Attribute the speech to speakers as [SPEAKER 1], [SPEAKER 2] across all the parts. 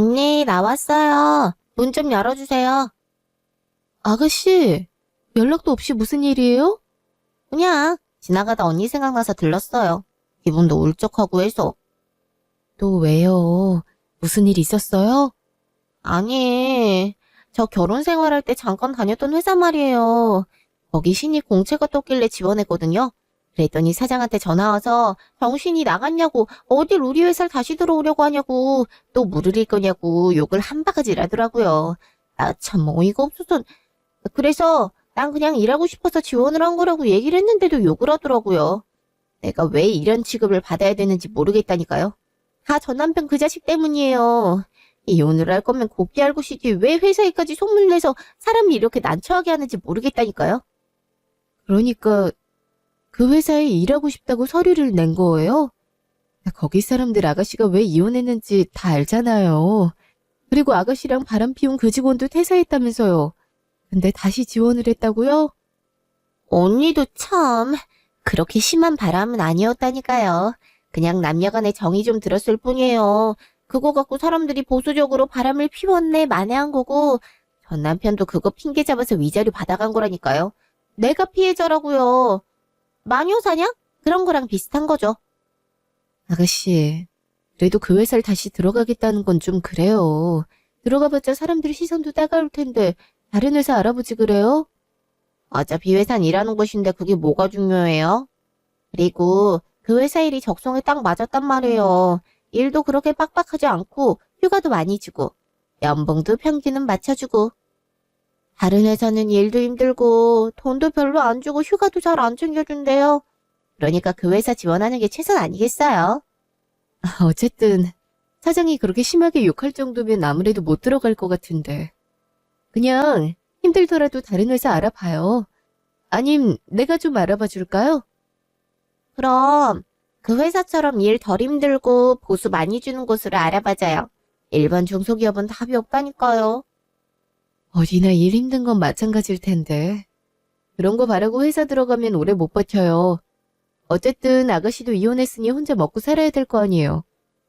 [SPEAKER 1] 언니, 나왔어요. 문 좀 열어주세요.
[SPEAKER 2] 아가씨, 연락도 없이 무슨 일이에요?
[SPEAKER 1] 그냥 지나가다 언니 생각나서 들렀어요. 기분도 울적하고 해서.
[SPEAKER 2] 또 왜요? 무슨 일 있었어요?
[SPEAKER 1] 아니, 저 결혼 생활할 때 잠깐 다녔던 회사 말이에요. 거기 신입 공채가 떴길래 지원했거든요. 그랬더니 사장한테 전화 와서 정신이 나갔냐고, 어딜 우리 회사를 다시 들어오려고 하냐고, 또 무르릴 거냐고 욕을 한 바가지를 하더라고요. 나 참 어이가 없어서. 그래서 난 그냥 일하고 싶어서 지원을 한 거라고 얘기를 했는데도 욕을 하더라고요. 내가 왜 이런 취급을 받아야 되는지 모르겠다니까요. 다 전 남편 그 자식 때문이에요. 이혼을 할 거면 곱게 알고 싶지 왜 회사에까지 소문을 내서 사람이 이렇게 난처하게 하는지 모르겠다니까요.
[SPEAKER 2] 그러니까 그 회사에 일하고 싶다고 서류를 낸 거예요? 거기 사람들 아가씨가 왜 이혼했는지 다 알잖아요. 그리고 아가씨랑 바람 피운 그 직원도 퇴사했다면서요. 근데 다시 지원을 했다고요?
[SPEAKER 1] 언니도 참 그렇게 심한 바람은 아니었다니까요. 그냥 남녀간의 정이 좀 들었을 뿐이에요. 그거 갖고 사람들이 보수적으로 바람을 피웠네 만회한 거고 전 남편도 그거 핑계 잡아서 위자료 받아간 거라니까요. 내가 피해자라고요. 마녀사냥? 그런 거랑 비슷한 거죠.
[SPEAKER 2] 아가씨, 그래도 그 회사를 다시 들어가겠다는 건 좀 그래요. 들어가봤자 사람들 시선도 따가울 텐데 다른 회사 알아보지 그래요?
[SPEAKER 1] 어차피 회사는 일하는 곳인데 그게 뭐가 중요해요? 그리고 그 회사 일이 적성에 딱 맞았단 말이에요. 일도 그렇게 빡빡하지 않고 휴가도 많이 주고 연봉도 평균은 맞춰주고 다른 회사는 일도 힘들고 돈도 별로 안 주고 휴가도 잘 안 챙겨준대요. 그러니까 그 회사 지원하는 게 최선 아니겠어요?
[SPEAKER 2] 어쨌든 사장이 그렇게 심하게 욕할 정도면 아무래도 못 들어갈 것 같은데. 그냥 힘들더라도 다른 회사 알아봐요. 아님 내가 좀 알아봐 줄까요?
[SPEAKER 1] 그럼 그 회사처럼 일 덜 힘들고 보수 많이 주는 곳으로 알아봐줘요. 일반 중소기업은 답이 없다니까요.
[SPEAKER 2] 어디나 일 힘든 건 마찬가지일 텐데. 그런 거 바라고 회사 들어가면 오래 못 버텨요. 어쨌든 아가씨도 이혼했으니 혼자 먹고 살아야 될 거 아니에요.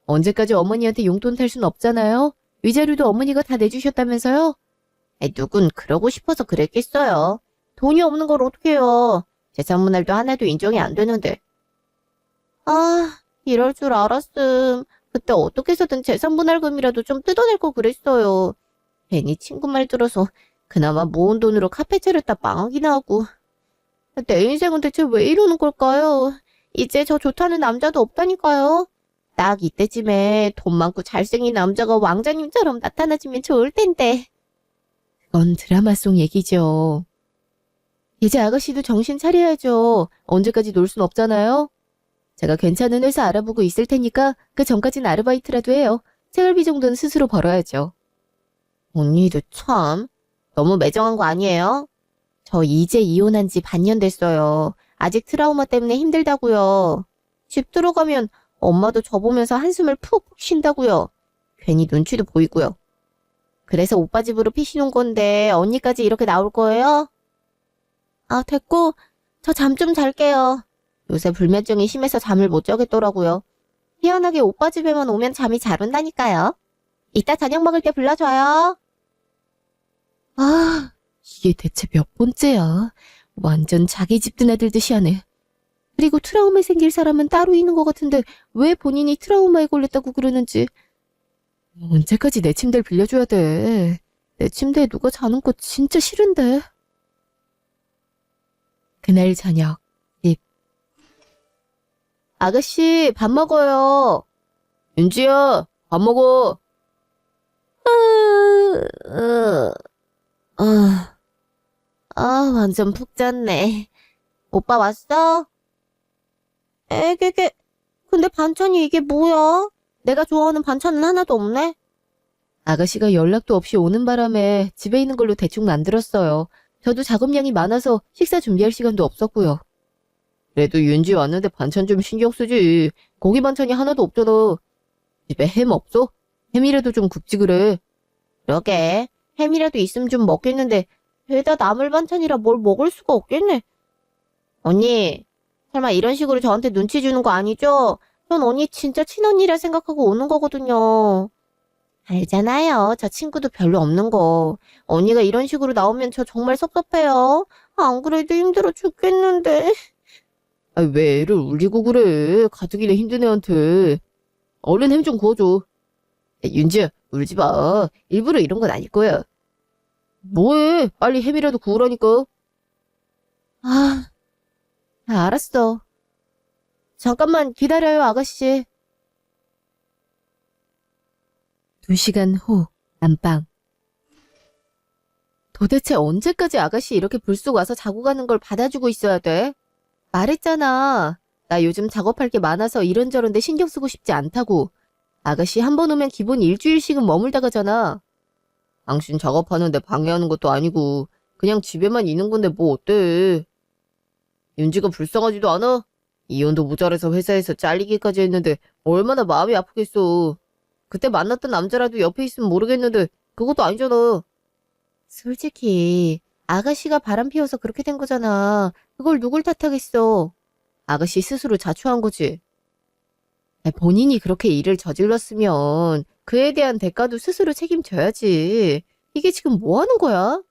[SPEAKER 2] 언제까지 어머니한테 용돈 탈 순 없잖아요. 위자료도 어머니가 다 내주셨다면서요?
[SPEAKER 1] 누군 그러고 싶어서 그랬겠어요. 돈이 없는 걸 어떻게 해요. 재산분할도 하나도 인정이 안 되는데. 아, 이럴 줄 알았음. 그때 어떻게 해서든 재산분할금이라도 좀 뜯어낼 거 그랬어요. 괜히 친구 말 들어서 그나마 모은 돈으로 카페 차렸다 망하기나 하고. 내 인생은 대체 왜 이러는 걸까요? 이제 저 좋다는 남자도 없다니까요. 딱 이때쯤에 돈 많고 잘생긴 남자가 왕자님처럼 나타나주면 좋을 텐데.
[SPEAKER 2] 그건 드라마 속 얘기죠. 이제 아가씨도 정신 차려야죠. 언제까지 놀 순 없잖아요. 제가 괜찮은 회사 알아보고 있을 테니까 그 전까진 아르바이트라도 해요. 생활비 정도는 스스로 벌어야죠.
[SPEAKER 1] 언니도 참 너무 매정한 거 아니에요? 저 이제 이혼한 지 반년 됐어요. 아직 트라우마 때문에 힘들다고요. 집 들어가면 엄마도 저 보면서 한숨을 푹푹 쉰다고요. 괜히 눈치도 보이고요. 그래서 오빠 집으로 피신 온 건데 언니까지 이렇게 나올 거예요? 아, 됐고 저 잠 좀 잘게요. 요새 불면증이 심해서 잠을 못 자겠더라고요. 희한하게 오빠 집에만 오면 잠이 잘 온다니까요. 이따 저녁 먹을 때 불러줘요.
[SPEAKER 2] 아, 이게 대체 몇 번째야. 완전 자기 집 드나들듯이 하네. 그리고 트라우마 생길 사람은 따로 있는 것 같은데 왜 본인이 트라우마에 걸렸다고 그러는지. 언제까지 내 침대를 빌려줘야 돼. 내 침대에 누가 자는 거 진짜 싫은데. 그날 저녁, 집.
[SPEAKER 1] 아가씨, 밥 먹어요. 윤지야, 밥 먹어. 아, 완전 푹 잤네. 오빠 왔어? 에게게, 근데 반찬이 이게 뭐야? 내가 좋아하는 반찬은 하나도 없네?
[SPEAKER 2] 아가씨가 연락도 없이 오는 바람에 집에 있는 걸로 대충 만들었어요. 저도 작업량이 많아서 식사 준비할 시간도 없었고요. 그래도 윤지 왔는데 반찬 좀 신경 쓰지. 고기 반찬이 하나도 없잖아. 집에 햄 없어? 햄이라도 좀 굽지 그래.
[SPEAKER 1] 그러게, 햄이라도 있으면 좀 먹겠는데, 죄다 나물 반찬이라 뭘 먹을 수가 없겠네. 언니, 설마 이런 식으로 저한테 눈치 주는 거 아니죠? 전 언니 진짜 친언니라 생각하고 오는 거거든요. 알잖아요. 저 친구도 별로 없는 거. 언니가 이런 식으로 나오면 저 정말 섭섭해요. 안 그래도 힘들어 죽겠는데.
[SPEAKER 2] 아, 왜 애를 울리고 그래? 가족이나 힘든 애한테. 얼른 햄 좀 구워줘. 야, 윤지야, 울지 마. 일부러 이런 건 아닐 거야. 뭐해? 빨리 햄이라도 구우라니까.
[SPEAKER 1] 아, 알았어. 잠깐만 기다려요, 아가씨.
[SPEAKER 2] 2시간 후, 안방. 도대체 언제까지 아가씨 이렇게 불쑥 와서 자고 가는 걸 받아주고 있어야 돼? 말했잖아. 나 요즘 작업할 게 많아서 이런저런 데 신경 쓰고 싶지 않다고. 아가씨 한 번 오면 기본 일주일씩은 머물다 가잖아. 당신 작업하는데 방해하는 것도 아니고 그냥 집에만 있는 건데 뭐 어때? 윤지가 불쌍하지도 않아? 이혼도 모자라서 회사에서 잘리기까지 했는데 얼마나 마음이 아프겠어. 그때 만났던 남자라도 옆에 있으면 모르겠는데 그것도 아니잖아.
[SPEAKER 1] 솔직히 아가씨가 바람 피워서 그렇게 된 거잖아. 그걸 누굴 탓하겠어.
[SPEAKER 2] 아가씨 스스로 자초한 거지. 본인이 그렇게 일을 저질렀으면 그에 대한 대가도 스스로 책임져야지. 이게 지금 뭐 하는 거야?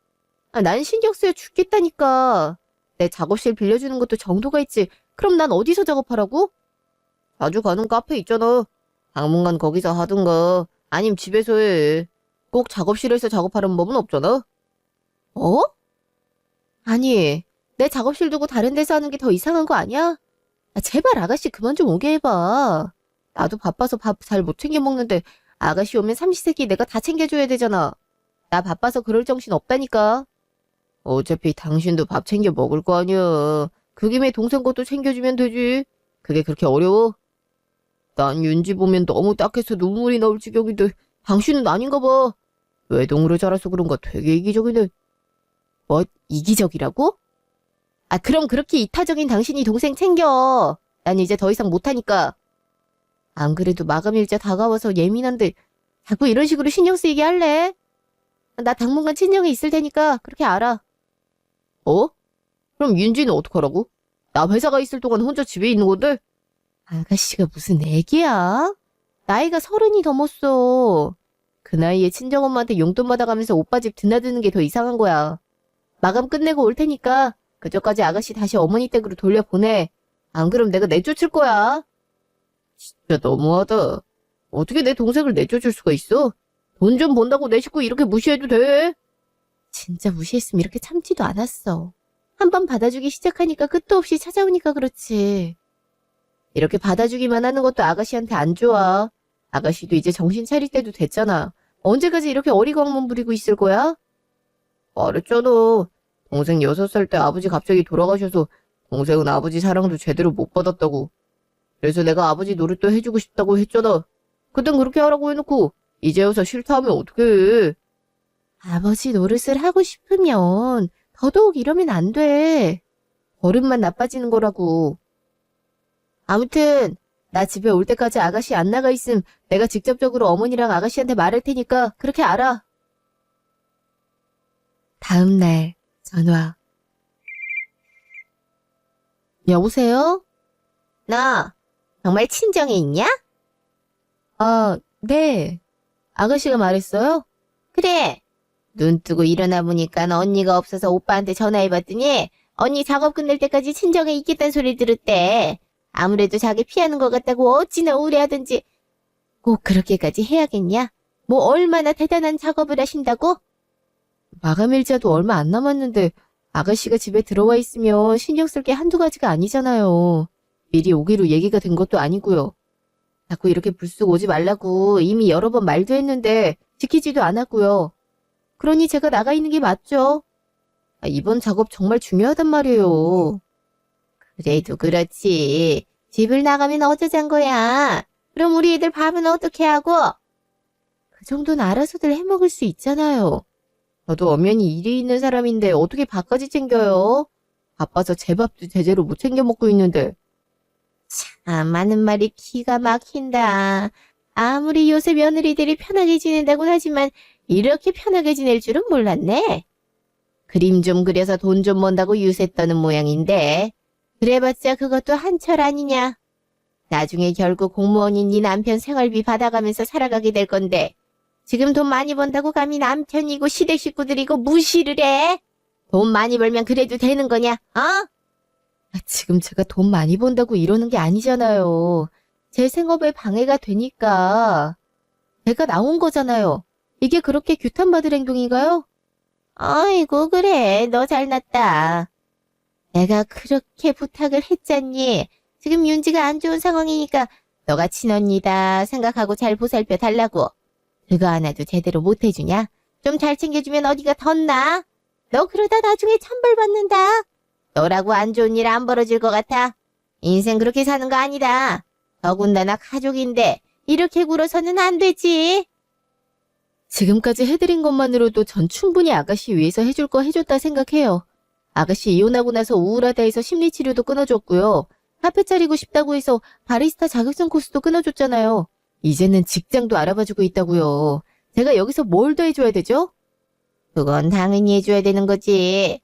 [SPEAKER 2] 난 신경 쓰여 죽겠다니까. 내 작업실 빌려주는 것도 정도가 있지. 그럼 난 어디서 작업하라고? 자주 가는 카페 있잖아. 당분간 거기서 하든가 아님 집에서 해. 꼭 작업실에서 작업하는 법은 없잖아. 어? 아니, 내 작업실 두고 다른 데서 하는 게 더 이상한 거 아니야? 제발 아가씨 그만 좀 오게 해봐. 나도 바빠서 밥 잘 못 챙겨 먹는데 아가씨 오면 삼시세끼 내가 다 챙겨줘야 되잖아. 나 바빠서 그럴 정신 없다니까. 어차피 당신도 밥 챙겨 먹을 거 아니야. 그 김에 동생 것도 챙겨주면 되지. 그게 그렇게 어려워? 난 윤지 보면 너무 딱해서 눈물이 나올 지경인데 당신은 아닌가 봐. 외동으로 자라서 그런가 되게 이기적이네. 뭐, 이기적이라고? 그럼 그렇게 이타적인 당신이 동생 챙겨. 난 이제 더 이상 못하니까. 안 그래도 마감일자 다가와서 예민한데 자꾸 이런 식으로 신경 쓰이게 할래? 나 당분간 친정에 있을 테니까 그렇게 알아. 어? 그럼 윤지는 어떡하라고? 나 회사가 있을 동안 혼자 집에 있는 건데? 아가씨가 무슨 애기야? 나이가 30이 넘었어. 그 나이에 친정엄마한테 용돈 받아가면서 오빠 집 드나드는 게 더 이상한 거야. 마감 끝내고 올 테니까 그저까지 아가씨 다시 어머니 댁으로 돌려보내. 안 그럼 내가 내쫓을 거야. 진짜 너무하다. 어떻게 내 동생을 내쫓을 수가 있어? 돈 좀 번다고 내 식구 이렇게 무시해도 돼? 진짜 무시했으면 이렇게 참지도 않았어. 한 번 받아주기 시작하니까 끝도 없이 찾아오니까 그렇지. 이렇게 받아주기만 하는 것도 아가씨한테 안 좋아. 아가씨도 이제 정신 차릴 때도 됐잖아. 언제까지 이렇게 어리광만 부리고 있을 거야? 말했잖아. 동생 6살 때 아버지 갑자기 돌아가셔서 동생은 아버지 사랑도 제대로 못 받았다고. 그래서 내가 아버지 노릇도 해주고 싶다고 했잖아. 그땐 그렇게 하라고 해놓고 이제 와서 싫다 하면 어떡해. 아버지 노릇을 하고 싶으면 더더욱 이러면 안 돼. 버릇만 나빠지는 거라고. 아무튼 나 집에 올 때까지 아가씨 안 나가 있음 내가 직접적으로 어머니랑 아가씨한테 말할 테니까 그렇게 알아. 다음 날 전화. 여보세요?
[SPEAKER 1] 나 정말 친정에 있냐?
[SPEAKER 2] 네. 아가씨가 말했어요?
[SPEAKER 1] 그래. 눈 뜨고 일어나 보니까 언니가 없어서 오빠한테 전화해봤더니 언니 작업 끝낼 때까지 친정에 있겠다는 소리 들었대. 아무래도 자기 피하는 것 같다고 어찌나 우울해하든지. 꼭 그렇게까지 해야겠냐? 뭐 얼마나 대단한 작업을 하신다고?
[SPEAKER 2] 마감일자도 얼마 안 남았는데 아가씨가 집에 들어와 있으면 신경 쓸 게 한두 가지가 아니잖아요. 미리 오기로 얘기가 된 것도 아니고요. 자꾸 이렇게 불쑥 오지 말라고 이미 여러 번 말도 했는데 지키지도 않았고요. 그러니 제가 나가 있는 게 맞죠. 이번 작업 정말 중요하단 말이에요.
[SPEAKER 1] 그래도 그렇지. 집을 나가면 어쩌잔 거야. 그럼 우리 애들 밥은 어떻게 하고?
[SPEAKER 2] 그 정도는 알아서들 해먹을 수 있잖아요. 저도 엄연히 일이 있는 사람인데 어떻게 밥까지 챙겨요? 바빠서 제 밥도 제대로 못 챙겨 먹고 있는데.
[SPEAKER 1] 참 많은 말이 기가 막힌다. 아무리 요새 며느리들이 편하게 지낸다곤 하지만 이렇게 편하게 지낼 줄은 몰랐네. 그림 좀 그려서 돈 좀 번다고 유세 떠는 모양인데 그래봤자 그것도 한철 아니냐. 나중에 결국 공무원인 네 남편 생활비 받아가면서 살아가게 될 건데 지금 돈 많이 번다고 감히 남편이고 시댁 식구들이고 무시를 해? 돈 많이 벌면 그래도 되는 거냐, 어?
[SPEAKER 2] 지금 제가 돈 많이 번다고 이러는 게 아니잖아요. 제 생업에 방해가 되니까 제가 나온 거잖아요. 이게 그렇게 규탄받을 행동인가요?
[SPEAKER 1] 아이고, 그래. 너 잘났다. 내가 그렇게 부탁을 했잖니. 지금 윤지가 안 좋은 상황이니까 너가 친언니다 생각하고 잘 보살펴 달라고. 그거 하나도 제대로 못 해주냐? 좀 잘 챙겨주면 어디가 덧나? 너 그러다 나중에 천벌 받는다. 너라고 안 좋은 일 안 벌어질 것 같아. 인생 그렇게 사는 거 아니다. 더군다나 가족인데 이렇게 굴어서는 안 되지.
[SPEAKER 2] 지금까지 해드린 것만으로도 전 충분히 아가씨 위해서 해줄 거 해줬다 생각해요. 아가씨 이혼하고 나서 우울하다 해서 심리치료도 끊어줬고요. 카페 차리고 싶다고 해서 바리스타 자격증 코스도 끊어줬잖아요. 이제는 직장도 알아봐주고 있다고요. 제가 여기서 뭘 더 해줘야 되죠?
[SPEAKER 1] 그건 당연히 해줘야 되는 거지.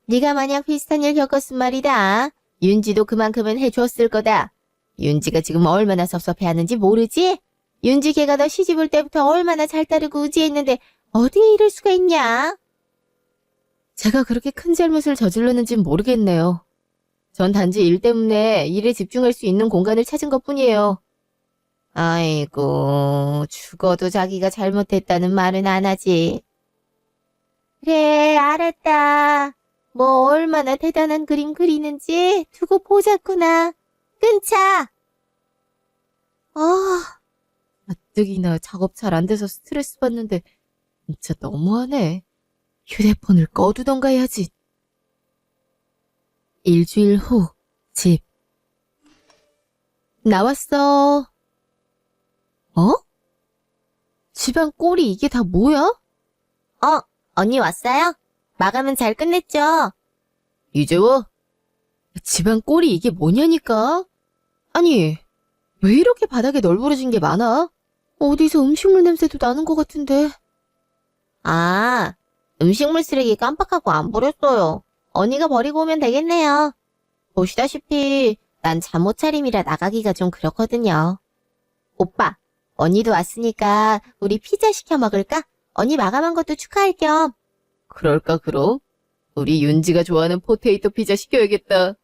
[SPEAKER 1] 네가 만약 비슷한 일 겪었음 말이다. 윤지도 그만큼은 해줬을 거다. 윤지가 지금 얼마나 섭섭해하는지 모르지? 윤지 걔가 너 시집올 때부터 얼마나 잘 따르고 의지했는데 어디에 이럴 수가 있냐?
[SPEAKER 2] 제가 그렇게 큰 잘못을 저질렀는진 모르겠네요. 전 단지 일 때문에 일에 집중할 수 있는 공간을 찾은 것뿐이에요.
[SPEAKER 1] 아이고, 죽어도 자기가 잘못했다는 말은 안 하지. 그래, 알았다. 뭐 얼마나 대단한 그림 그리는지 두고 보자꾸나. 끊자.
[SPEAKER 2] 가뜩이나 작업 잘 안 돼서 스트레스 받는데 진짜 너무하네. 휴대폰을 꺼두던가 해야지. 일주일 후 집. 나왔어. 어? 집안 꼴이 이게 다 뭐야?
[SPEAKER 1] 언니 왔어요? 마감은 잘 끝냈죠?
[SPEAKER 2] 이제 와? 집안 꼴이 이게 뭐냐니까? 아니, 왜 이렇게 바닥에 널브러진 게 많아? 어디서 음식물 냄새도 나는 것 같은데.
[SPEAKER 1] 아, 음식물 쓰레기 깜빡하고 안 버렸어요. 언니가 버리고 오면 되겠네요. 보시다시피 난 잠옷 차림이라 나가기가 좀 그렇거든요. 오빠, 언니도 왔으니까 우리 피자 시켜 먹을까? 언니 마감한 것도 축하할 겸.
[SPEAKER 2] 그럴까 그럼? 우리 윤지가 좋아하는 포테이토 피자 시켜야겠다.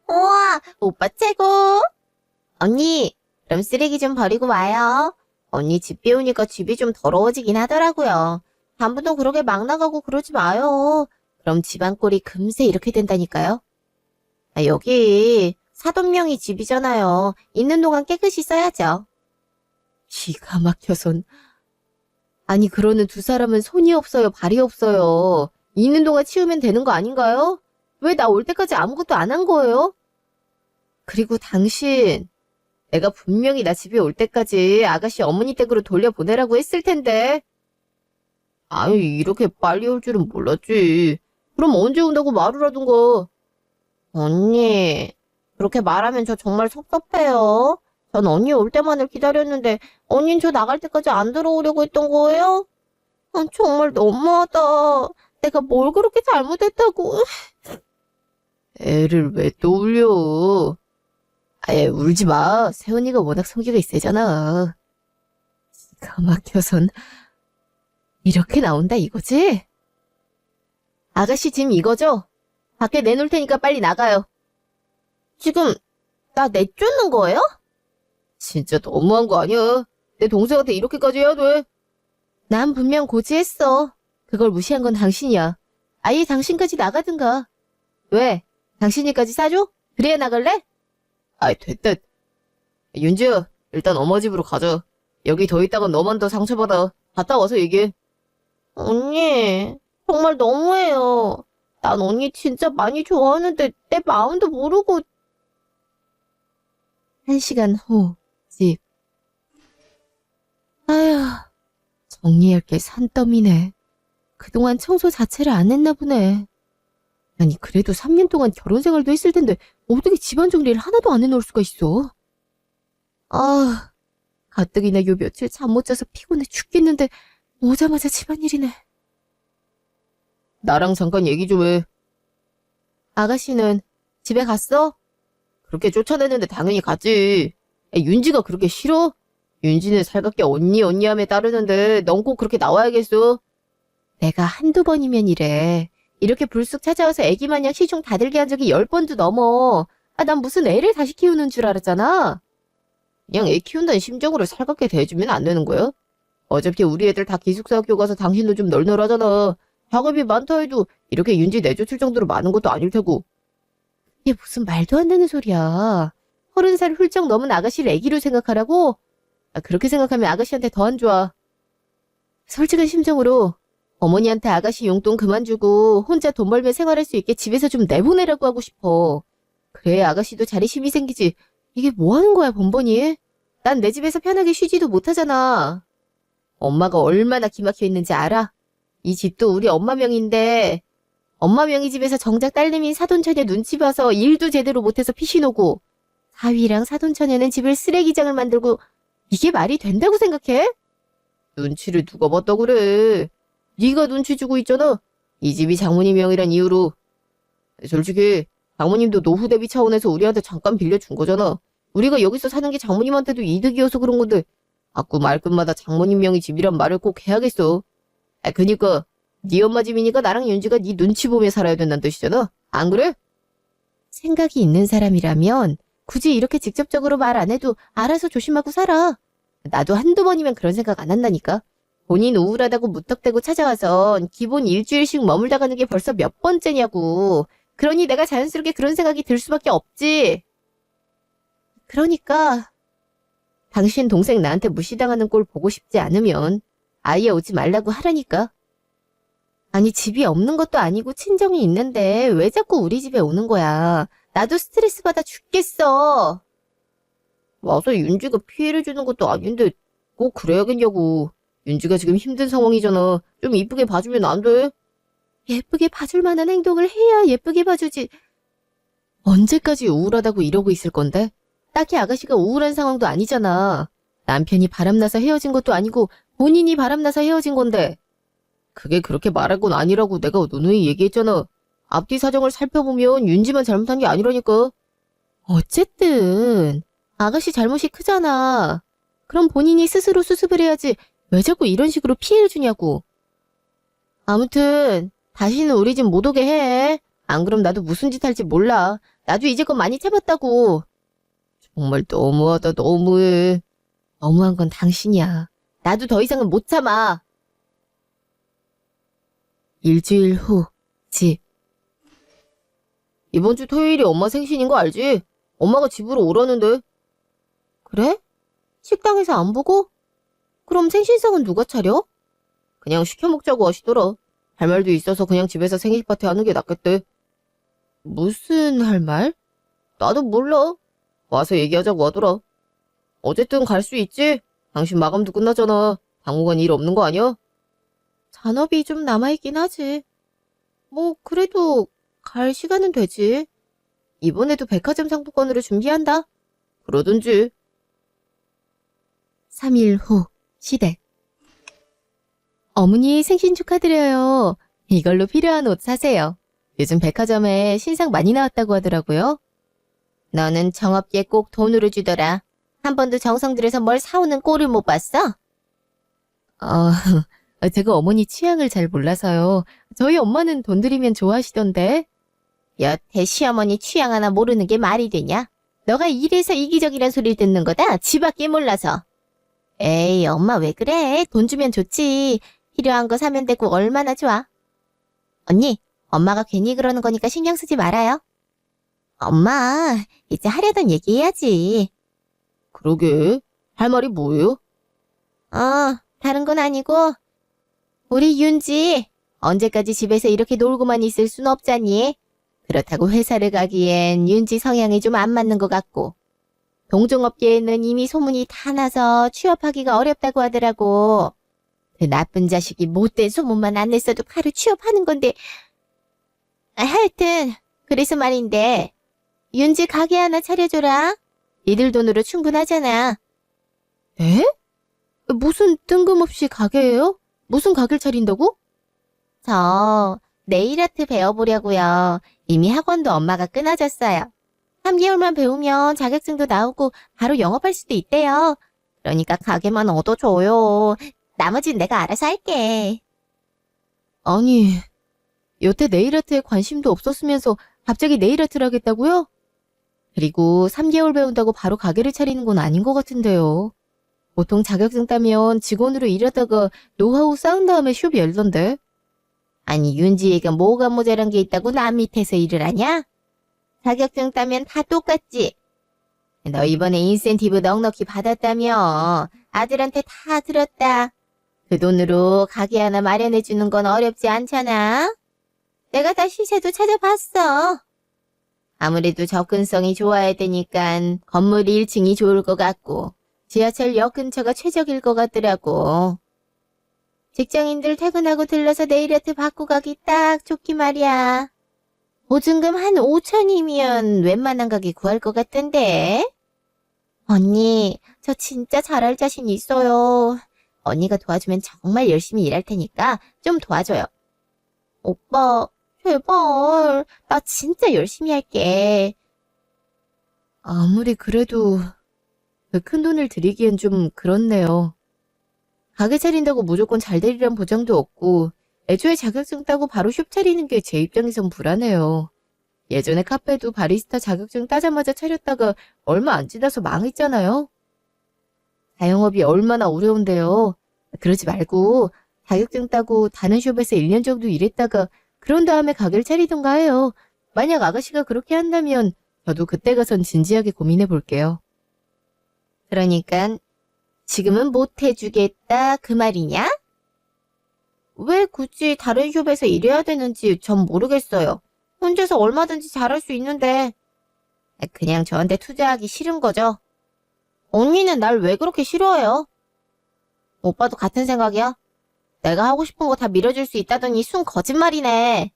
[SPEAKER 1] 우와, 오빠 최고! 언니, 그럼 쓰레기 좀 버리고 와요. 언니 집 비우니까 집이 좀 더러워지긴 하더라고요. 다음부터 그렇게 막 나가고 그러지 마요. 그럼 집안 꼴이 금세 이렇게 된다니까요. 여기 사돈명이 집이잖아요. 있는 동안 깨끗이 써야죠.
[SPEAKER 2] 기가 막혀선. 아니 그러는 두 사람은 손이 없어요, 발이 없어요. 있는 동안 치우면 되는 거 아닌가요? 왜 나 올 때까지 아무것도 안 한 거예요? 그리고 당신, 내가 분명히 나 집에 올 때까지 아가씨 어머니 댁으로 돌려보내라고 했을 텐데. 아니 이렇게 빨리 올 줄은 몰랐지. 그럼 언제 온다고 말을 하던가.
[SPEAKER 1] 언니, 그렇게 말하면 저 정말 섭섭해요. 전 언니 올 때만을 기다렸는데 언닌 저 나갈 때까지 안 들어오려고 했던 거예요? 정말 너무하다. 내가 뭘 그렇게 잘못했다고.
[SPEAKER 2] 애를 왜 또 울려? 아예 울지 마. 세훈이가 워낙 성격이 세잖아. 기가 막혀선 이렇게 나온다 이거지? 아가씨 짐 이거죠? 밖에 내놓을 테니까 빨리 나가요.
[SPEAKER 1] 지금 나 내쫓는 거예요?
[SPEAKER 2] 진짜 너무한 거 아니야? 내 동생한테 이렇게까지 해야 돼? 난 분명 고지했어. 그걸 무시한 건 당신이야. 아예 당신까지 나가든가. 왜? 당신이까지 싸줘? 그래야 나갈래? 아이 됐다. 윤지야, 일단 엄마 집으로 가자. 여기 더 있다간 너만 더 상처받아. 갔다 와서 얘기해.
[SPEAKER 1] 언니, 정말 너무해요. 난 언니 진짜 많이 좋아하는데 내 마음도 모르고.
[SPEAKER 2] 1시간 후, 집. 아휴, 정리할 게 산더미네. 그동안 청소 자체를 안 했나 보네. 아니, 그래도 3년 동안 결혼 생활도 했을 텐데 어떻게 집안 정리를 하나도 안 해놓을 수가 있어? 아, 가뜩이나 요 며칠 잠 못 자서 피곤해 죽겠는데 오자마자 집안일이네. 나랑 잠깐 얘기 좀 해. 아가씨는 집에 갔어? 그렇게 쫓아내는데 당연히 갔지. 야, 윤지가 그렇게 싫어? 윤지는 살갑게 언니 언니 함에 따르는데 넌 꼭 그렇게 나와야겠어? 내가 한두 번이면 이래. 이렇게 불쑥 찾아와서 애기 마냥 시중 다들게 한 적이 10번도 넘어. 난 무슨 애를 다시 키우는 줄 알았잖아. 그냥 애 키운다는 심정으로 살갑게 대해주면 안 되는 거야? 어차피 우리 애들 다 기숙사 학교 가서 당신도 좀 널널하잖아. 학업이 많다 해도 이렇게 윤지 내쫓을 정도로 많은 것도 아닐 테고. 이게 무슨 말도 안 되는 소리야. 30살 훌쩍 넘은 아가씨를 애기로 생각하라고? 그렇게 생각하면 아가씨한테 더 안 좋아. 솔직한 심정으로 어머니한테 아가씨 용돈 그만 주고 혼자 돈 벌며 생활할 수 있게 집에서 좀 내보내라고 하고 싶어. 그래 아가씨도 자립심이 생기지. 이게 뭐 하는 거야 번번이? 난 내 집에서 편하게 쉬지도 못하잖아. 엄마가 얼마나 기막혀 있는지 알아? 이 집도 우리 엄마 명인데 엄마 명의 집에서 정작 딸내미인 사돈처녀 눈치 봐서 일도 제대로 못해서 피신 오고 사위랑 사돈처녀는 집을 쓰레기장을 만들고 이게 말이 된다고 생각해? 눈치를 누가 봤다 그래. 네가 눈치 주고 있잖아. 이 집이 장모님 명이란 이유로. 솔직히 장모님도 노후 대비 차원에서 우리한테 잠깐 빌려준 거잖아. 우리가 여기서 사는 게 장모님한테도 이득이어서 그런 건데 자꾸 말끝마다 장모님 명의 집이란 말을 꼭 해야겠어. 그니까 네 엄마 집이니까 나랑 윤지가 네 눈치 보며 살아야 된다는 뜻이잖아. 안 그래? 생각이 있는 사람이라면 굳이 이렇게 직접적으로 말 안 해도 알아서 조심하고 살아. 나도 한두 번이면 그런 생각 안 한다니까. 본인 우울하다고 무턱대고 찾아와서 기본 일주일씩 머물다 가는 게 벌써 몇 번째냐고. 그러니 내가 자연스럽게 그런 생각이 들 수밖에 없지. 그러니까 당신 동생 나한테 무시당하는 꼴 보고 싶지 않으면 아예 오지 말라고 하라니까. 아니 집이 없는 것도 아니고 친정이 있는데 왜 자꾸 우리 집에 오는 거야. 나도 스트레스 받아 죽겠어. 와서 윤지가 피해를 주는 것도 아닌데 꼭 그래야겠냐고. 윤지가 지금 힘든 상황이잖아. 좀 이쁘게 봐주면 안 돼? 예쁘게 봐줄 만한 행동을 해야 예쁘게 봐주지. 언제까지 우울하다고 이러고 있을 건데? 딱히 아가씨가 우울한 상황도 아니잖아. 남편이 바람나서 헤어진 것도 아니고 본인이 바람나서 헤어진 건데. 그게 그렇게 말할 건 아니라고 내가 누누이 얘기했잖아. 앞뒤 사정을 살펴보면 윤지만 잘못한 게 아니라니까. 어쨌든 아가씨 잘못이 크잖아. 그럼 본인이 스스로 수습을 해야지 왜 자꾸 이런 식으로 피해를 주냐고. 아무튼 다시는 우리 집 못 오게 해. 안 그럼 나도 무슨 짓 할지 몰라. 나도 이제껏 많이 참았다고. 정말 너무하다 너무해. 너무한 건 당신이야. 나도 더 이상은 못 참아. 일주일 후 집. 이번 주 토요일이 엄마 생신인 거 알지? 엄마가 집으로 오라는데. 그래? 식당에서 안 보고? 그럼 생신상은 누가 차려? 그냥 시켜 먹자고 하시더라. 할 말도 있어서 그냥 집에서 생일 파티 하는 게 낫겠대. 무슨 할 말? 나도 몰라. 와서 얘기하자고 하더라. 어쨌든 갈 수 있지? 당신 마감도 끝나잖아. 당분간 일 없는 거 아니야? 잔업이 좀 남아있긴 하지. 뭐 그래도 갈 시간은 되지. 이번에도 백화점 상품권으로 준비한다. 그러든지. 3일 후 시댁. 어머니 생신 축하드려요. 이걸로 필요한 옷 사세요. 요즘 백화점에 신상 많이 나왔다고 하더라고요. 너는 정업계 꼭 돈으로 주더라. 한 번도 정성 들여서 뭘 사오는 꼴을 못 봤어? 제가 어머니 취향을 잘 몰라서요. 저희 엄마는 돈 들이면 좋아하시던데. 여태 시어머니 취향 하나 모르는 게 말이 되냐? 너가 이래서 이기적이란 소리를 듣는 거다. 지밖에 몰라서. 에이, 엄마 왜 그래? 돈 주면 좋지. 필요한 거 사면 되고 얼마나 좋아. 언니, 엄마가 괜히 그러는 거니까 신경 쓰지 말아요. 엄마, 이제 하려던 얘기 해야지. 그러게. 할 말이 뭐예요? 다른 건 아니고 우리 윤지 언제까지 집에서 이렇게 놀고만 있을 순 없잖니. 그렇다고 회사를 가기엔 윤지 성향이 좀 안 맞는 것 같고 동종업계에는 이미 소문이 다 나서 취업하기가 어렵다고 하더라고. 그 나쁜 자식이 못된 소문만 안 냈어도 바로 취업하는 건데. 하여튼 그래서 말인데 윤지 가게 하나 차려줘라. 니들 돈으로 충분하잖아. 에? 무슨 뜬금없이 가게예요? 무슨 가게를 차린다고? 저 네일아트 배워보려고요. 이미 학원도 엄마가 끊어졌어요. 3개월만 배우면 자격증도 나오고 바로 영업할 수도 있대요.
[SPEAKER 1] 그러니까 가게만 얻어줘요. 나머지는 내가 알아서 할게.
[SPEAKER 2] 아니, 여태 네일아트에 관심도 없었으면서 갑자기 네일아트를 하겠다고요? 그리고 3개월 배운다고 바로 가게를 차리는 건 아닌 것 같은데요. 보통 자격증 따면 직원으로 일하다가 노하우 쌓은 다음에 숍 열던데.
[SPEAKER 1] 아니, 윤지애가 뭐가 모자란 게 있다고 남 밑에서 일을 하냐? 자격증 따면 다 똑같지. 너 이번에 인센티브 넉넉히 받았다며. 아들한테 다 들었다. 그 돈으로 가게 하나 마련해주는 건 어렵지 않잖아. 내가 다 시세도 찾아봤어. 아무래도 접근성이 좋아야 되니까 건물 1층이 좋을 것 같고 지하철역 근처가 최적일 것 같더라고. 직장인들 퇴근하고 들러서 네일아트 받고 가기 딱 좋기 말이야. 보증금 한 5천이면 웬만한 가게 구할 것 같던데. 언니, 저 진짜 잘할 자신 있어요. 언니가 도와주면 정말 열심히 일할 테니까 좀 도와줘요. 오빠, 제발. 나 진짜 열심히 할게.
[SPEAKER 2] 아무리 그래도 그 큰 돈을 드리기엔 좀 그렇네요. 가게 차린다고 무조건 잘 되리란 보장도 없고 애초에 자격증 따고 바로 숍 차리는 게 제 입장에선 불안해요. 예전에 카페도 바리스타 자격증 따자마자 차렸다가 얼마 안 지나서 망했잖아요. 자영업이 얼마나 어려운데요. 그러지 말고 자격증 따고 다른 숍에서 1년 정도 일했다가 그런 다음에 가게를 차리던가 해요. 만약 아가씨가 그렇게 한다면 저도 그때 가선 진지하게 고민해 볼게요.
[SPEAKER 1] 그러니까 지금은 못 해주겠다 그 말이냐? 왜 굳이 다른 숍에서 일해야 되는지 전 모르겠어요. 혼자서 얼마든지 잘할 수 있는데 그냥 저한테 투자하기 싫은 거죠. 언니는 날 왜 그렇게 싫어해요? 오빠도 같은 생각이야? 내가 하고 싶은 거 다 밀어줄 수 있다더니 순 거짓말이네.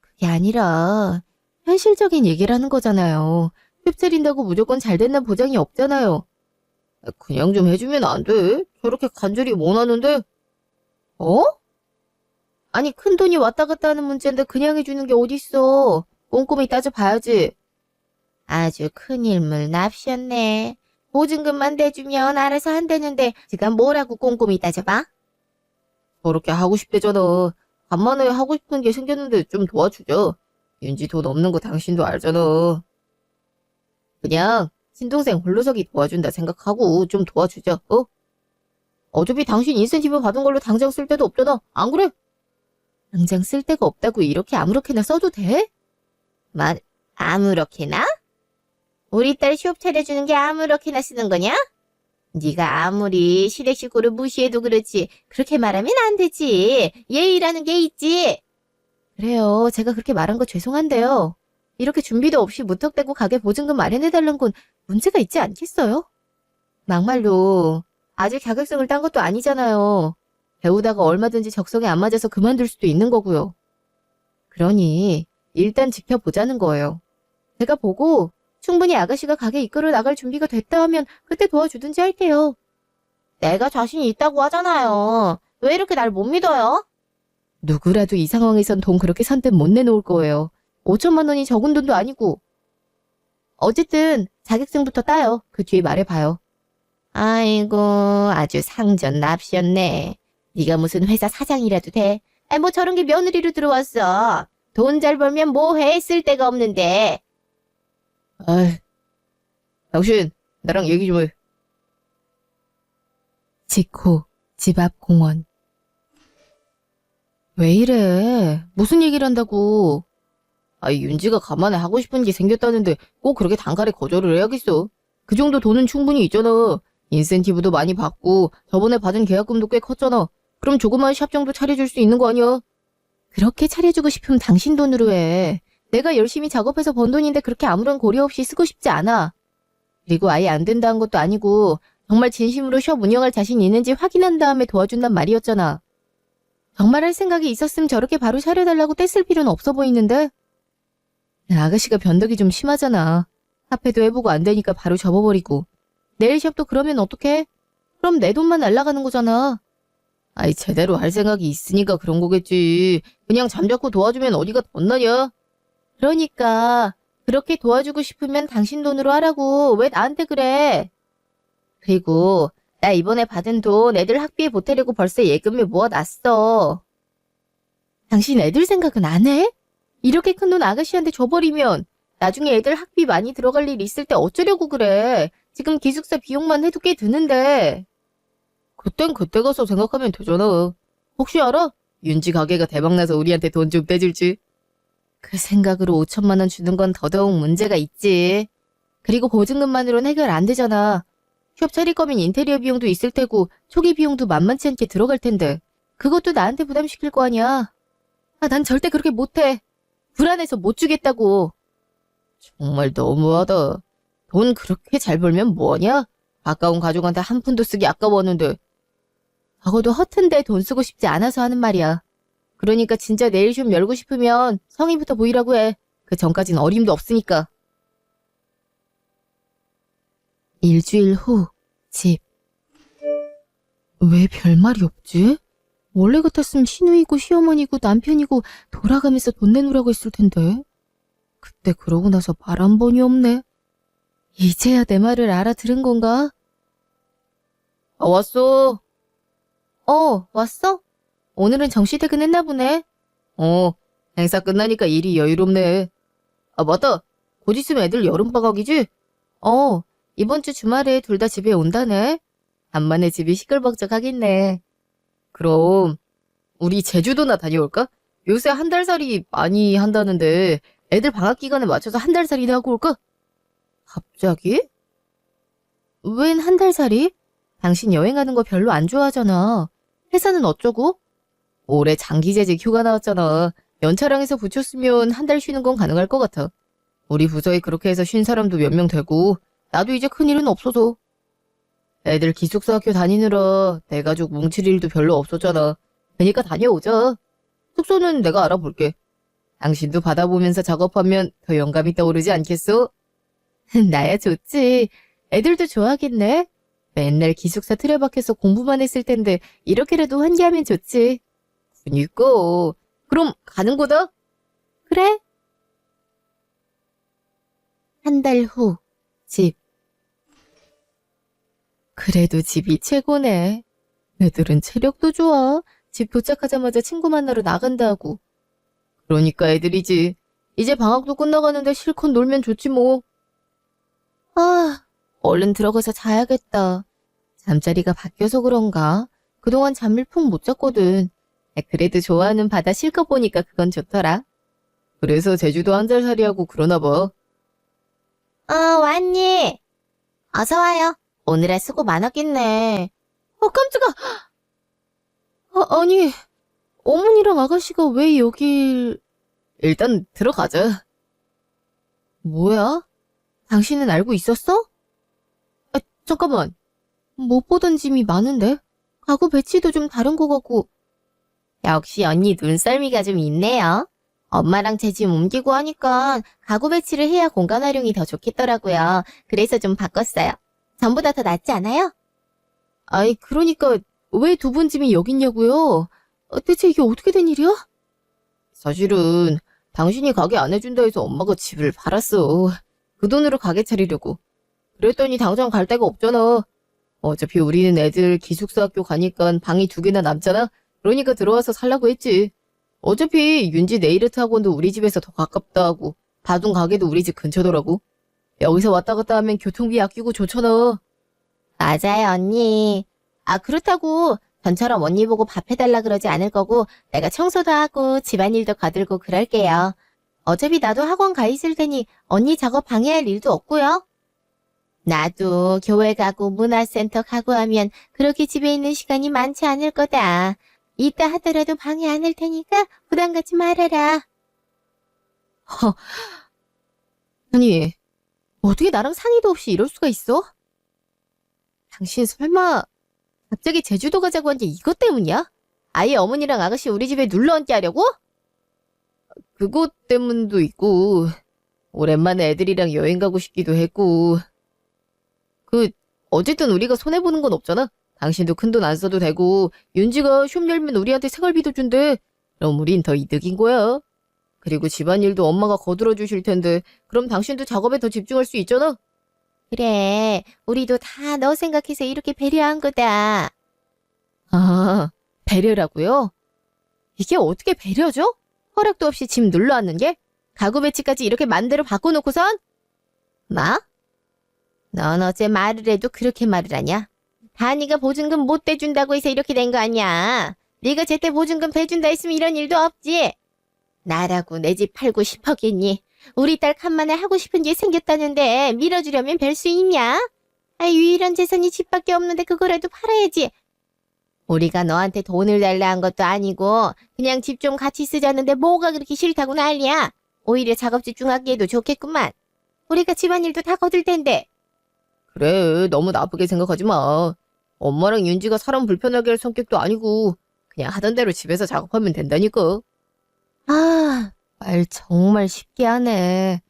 [SPEAKER 2] 그게 아니라 현실적인 얘기를 하는 거잖아요. 숍 차린다고 무조건 잘 된다는 보장이 없잖아요. 그냥 좀 해주면 안 돼? 저렇게 간절히 원하는데? 어? 아니 큰 돈이 왔다 갔다 하는 문제인데 그냥 해주는 게 어딨어. 꼼꼼히 따져봐야지.
[SPEAKER 1] 아주 큰 인물 납셨네. 보증금만 대주면 알아서 한다는데 지가 뭐라고 꼼꼼히 따져봐?
[SPEAKER 2] 저렇게 하고 싶대잖아. 간만에 하고 싶은 게 생겼는데 좀 도와주죠. 윤지 돈 없는 거 당신도 알잖아. 그냥 친동생 홀로서기 도와준다 생각하고 좀 도와주자, 어? 어차피 당신 인센티브 받은 걸로 당장 쓸 데도 없잖아. 안 그래? 당장 쓸 데가 없다고 이렇게 아무렇게나 써도 돼?
[SPEAKER 1] 아무렇게나? 우리 딸 숍 차려주는 게 아무렇게나 쓰는 거냐? 네가 아무리 시댁식구를 무시해도 그렇지 그렇게 말하면 안 되지. 예의라는 게 있지.
[SPEAKER 2] 그래요. 제가 그렇게 말한 거 죄송한데요. 이렇게 준비도 없이 무턱대고 가게 보증금 마련해달라는 건 문제가 있지 않겠어요? 막말로 아직 자격증을 딴 것도 아니잖아요. 배우다가 얼마든지 적성에 안 맞아서 그만둘 수도 있는 거고요. 그러니 일단 지켜보자는 거예요. 제가 보고 충분히 아가씨가 가게 이끌어 나갈 준비가 됐다 하면 그때 도와주든지 할게요.
[SPEAKER 1] 내가 자신이 있다고 하잖아요. 왜 이렇게 날 못 믿어요?
[SPEAKER 2] 누구라도 이 상황에선 돈 그렇게 선뜻 못 내놓을 거예요. 5천만 원이 적은 돈도 아니고. 어쨌든 자격증부터 따요. 그 뒤에 말해봐요.
[SPEAKER 1] 아이고, 아주 상전 납셨네. 네가 무슨 회사 사장이라도 돼? 아니, 뭐 저런 게 며느리로 들어왔어. 돈 잘 벌면 뭐해? 쓸 데가 없는데.
[SPEAKER 2] 아이, 당신 나랑 얘기 좀 해. 직후 집 앞 공원. 왜 이래? 무슨 얘기를 한다고? 윤지가 간만에 하고 싶은 게 생겼다는데 꼭 그렇게 단칼에 거절을 해야겠어. 그 정도 돈은 충분히 있잖아. 인센티브도 많이 받고 저번에 받은 계약금도 꽤 컸잖아. 그럼 조그만 샵 정도 차려줄 수 있는 거 아니야? 그렇게 차려주고 싶으면 당신 돈으로 해. 내가 열심히 작업해서 번 돈인데 그렇게 아무런 고려 없이 쓰고 싶지 않아. 그리고 아예 안 된다는 것도 아니고 정말 진심으로 숍 운영할 자신 있는지 확인한 다음에 도와준단 말이었잖아. 정말 할 생각이 있었으면 저렇게 바로 차려달라고 떼쓸 필요는 없어 보이는데? 아가씨가 변덕이 좀 심하잖아. 카페도 해보고 안 되니까 바로 접어버리고. 네일숍도 그러면 어떡해? 그럼 내 돈만 날아가는 거잖아. 제대로 할 생각이 있으니까 그런 거겠지. 그냥 잠자코 도와주면 어디가 덧나냐? 그러니까 그렇게 도와주고 싶으면 당신 돈으로 하라고. 왜 나한테 그래?
[SPEAKER 1] 그리고 나 이번에 받은 돈 애들 학비에 보태려고 벌써 예금을 모아놨어.
[SPEAKER 2] 당신 애들 생각은 안 해? 이렇게 큰 돈 아가씨한테 줘버리면 나중에 애들 학비 많이 들어갈 일 있을 때 어쩌려고 그래. 지금 기숙사 비용만 해도 꽤 드는데. 그땐 그때 가서 생각하면 되잖아. 혹시 알아? 윤지 가게가 대박나서 우리한테 돈 좀 떼줄지. 그 생각으로 5천만 원 주는 건 더더욱 문제가 있지. 그리고 보증금만으로는 해결 안 되잖아. 숍 차릴 거면 인테리어 비용도 있을 테고 초기 비용도 만만치 않게 들어갈 텐데 그것도 나한테 부담시킬 거 아니야. 아, 난 절대 그렇게 못해. 불안해서 못 주겠다고. 정말 너무하다. 돈 그렇게 잘 벌면 뭐하냐? 가까운 가족한테 한 푼도 쓰기 아까웠는데. 적어도 허튼데 돈 쓰고 싶지 않아서 하는 말이야. 그러니까 진짜 네일숍 열고 싶으면 성의부터 보이라고 해. 그 전까진 어림도 없으니까. 일주일 후, 집. 왜 별말이 없지? 원래 같았으면 시누이고 시어머니고 남편이고 돌아가면서 돈 내놓으라고 했을 텐데. 그때 그러고 나서 말 한 번이 없네. 이제야 내 말을 알아들은 건가? 왔어. 왔어? 오늘은 정시 퇴근했나 보네. 행사 끝나니까 일이 여유롭네. 아, 맞다. 곧 있으면 애들 여름방학이지? 이번 주 주말에 둘 다 집에 온다네. 간만에 집이 시끌벅적하겠네. 그럼 우리 제주도나 다녀올까? 요새 한 달살이 많이 한다는데 애들 방학 기간에 맞춰서 한 달살이나 하고 올까? 갑자기? 웬 한 달살이? 당신 여행하는 거 별로 안 좋아하잖아. 회사는 어쩌고? 올해 장기재직 휴가 나왔잖아. 연차량에서 붙였으면 한 달 쉬는 건 가능할 것 같아. 우리 부서에 그렇게 해서 쉰 사람도 몇 명 되고 나도 이제 큰일은 없어서. 애들 기숙사 학교 다니느라 내 가족 뭉칠 일도 별로 없었잖아. 그러니까 다녀오자. 숙소는 내가 알아볼게. 당신도 받아보면서 작업하면 더 영감이 떠오르지 않겠어? 나야 좋지. 애들도 좋아하겠네. 맨날 기숙사 틀에 박혀서 공부만 했을 텐데 이렇게라도 환기하면 좋지. 그니까. 그럼 가는 거다? 그래. 한 달 후, 집. 그래도 집이 최고네. 애들은 체력도 좋아. 집 도착하자마자 친구 만나러 나간다 하고. 그러니까 애들이지. 이제 방학도 끝나가는데 실컷 놀면 좋지 뭐. 아, 얼른 들어가서 자야겠다. 잠자리가 바뀌어서 그런가? 그동안 잠을 푹 못 잤거든. 그래도 좋아하는 바다 실컷 보니까 그건 좋더라. 그래서 제주도 한 달살이하고 그러나 봐.
[SPEAKER 1] 왔니? 어서 와요. 오늘의 수고 많았겠네.
[SPEAKER 2] 깜짝아! 아니, 어머니랑 아가씨가 왜 여길... 일단 들어가자. 뭐야? 당신은 알고 있었어? 아, 잠깐만. 못 보던 짐이 많은데? 가구 배치도 좀 다른 것 같고.
[SPEAKER 1] 역시 언니 눈썰미가 좀 있네요. 엄마랑 제 집 옮기고 하니까 가구 배치를 해야 공간 활용이 더 좋겠더라고요. 그래서 좀 바꿨어요. 전보다 더 낫지 않아요?
[SPEAKER 2] 아이, 그러니까 왜 두 분 짐이 여기 있냐고요? 대체 이게 어떻게 된 일이야? 사실은 당신이 가게 안 해준다 해서 엄마가 집을 팔았어. 그 돈으로 가게 차리려고. 그랬더니 당장 갈 데가 없잖아. 어차피 우리는 애들 기숙사 학교 가니까 방이 2개나 남잖아. 그러니까 들어와서 살라고 했지. 어차피 윤지 네일아트 학원도 우리 집에서 더 가깝다 하고 다둥 가게도 우리 집 근처더라고. 여기서 왔다 갔다 하면 교통비 아끼고 좋잖아.
[SPEAKER 1] 맞아요, 언니. 아, 그렇다고 전처럼 언니 보고 밥 해달라 그러지 않을 거고 내가 청소도 하고 집안일도 거들고 그럴게요. 어차피 나도 학원 가 있을 테니 언니 작업 방해할 일도 없고요. 나도 교회 가고 문화센터 가고 하면 그렇게 집에 있는 시간이 많지 않을 거다. 이따 하더라도 방해 안 할 테니까 부담 갖지 말아라.
[SPEAKER 2] 아니, 어떻게 나랑 상의도 없이 이럴 수가 있어? 당신 설마 갑자기 제주도 가자고 한 게 이것 때문이야? 아예 어머니랑 아가씨 우리 집에 눌러 앉게 하려고? 그것 때문도 있고 오랜만에 애들이랑 여행 가고 싶기도 했고 어쨌든 우리가 손해보는 건 없잖아. 당신도 큰 돈 안 써도 되고 윤지가 숍 열면 우리한테 생활비도 준대. 그럼 우린 더 이득인 거야. 그리고 집안일도 엄마가 거들어 주실 텐데 그럼 당신도 작업에 더 집중할 수 있잖아.
[SPEAKER 1] 그래, 우리도 다 너 생각해서 이렇게 배려한 거다.
[SPEAKER 2] 아, 배려라고요? 이게 어떻게 배려죠? 허락도 없이 집 눌러앉는 게? 가구 배치까지 이렇게 맘대로 바꿔놓고선?
[SPEAKER 1] 뭐? 넌 어째 말을 해도 그렇게 말을 하냐? 다 네가 보증금 못 대준다고 해서 이렇게 된 거 아니야. 네가 제때 보증금 대준다 했으면 이런 일도 없지. 나라고 내 집 팔고 싶었겠니? 우리 딸 간만에 하고 싶은 게 생겼다는데 밀어주려면 별 수 있냐? 유일한 재산이 집밖에 없는데 그거라도 팔아야지. 우리가 너한테 돈을 달라 한 것도 아니고 그냥 집 좀 같이 쓰자는데 뭐가 그렇게 싫다고 난리야. 오히려 작업 집중하기에도 좋겠구만. 우리가 집안일도 다 거둘 텐데.
[SPEAKER 2] 그래, 너무 나쁘게 생각하지 마. 엄마랑 윤지가 사람 불편하게 할 성격도 아니고 그냥 하던 대로 집에서 작업하면 된다니까. 아, 말 정말 쉽게 하네.